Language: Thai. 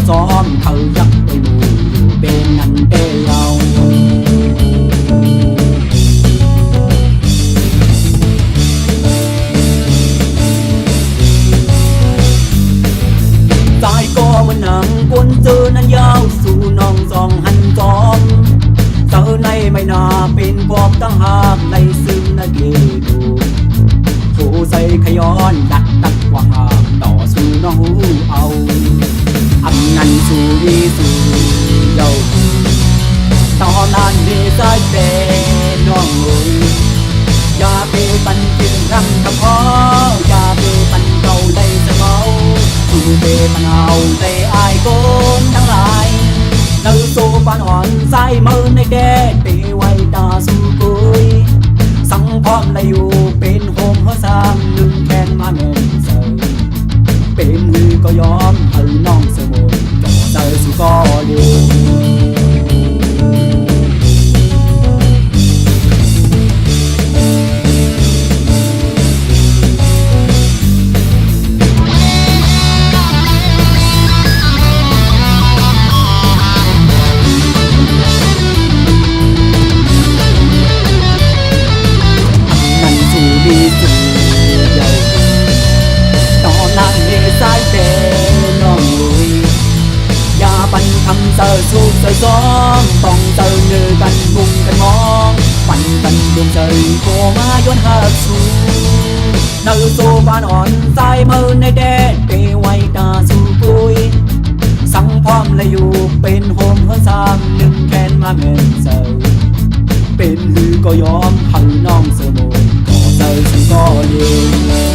ซ้อมเขายักไปหมู่อยู่เป็นนั่นเดียวสายก็มันหนังกวนเจอนั้นยาวสู่น้องสองหันจอมเจอในไม่นาเป็นพวกตั้งหากในซึ่งนาเกดูผู้ใส่ขย้อนดักว่าหากต่อสู้น้องหูเอาอำนันสู่วีสู่เยาตอนนั้นมีสายเป็นน้องมืออย่าไปปันจึงรำกับพ่ออย่าไปปันเก่าได้เสมอคือเปมันเอาแต่อายโกนทั้งหลายเนื้อโซปานอ่อนใส่มือในแก่ไปไว้ตาสู้กุยสังพร้อมได้อยู่เป็นโฮมหัวสามหนึ่งแขนมาเงินเสิร์เป็นมือก็ยอมให้น้องเสมอจ่อใจสู่ก็เดีดีสุดเยาตอนนั้นเดสายเตน้องลุยอย่าปันคำเสิร์สุกเสิร์ซ้อมต้องเสิร์เนื้อกันมุ่งกันมองปันกันดวงใจโคมาย้อนหักสูเนื้อโซบานอ่อนใส่มือในแดนเปไว้ตาสู่ปุยสังพร้อมและอยู่เป็นโฮมหัวสามหนึ่งแขนมาเงินเสิร์เป็นลือก็ยอมให้น้องเสมอเจอฉันก็เย็น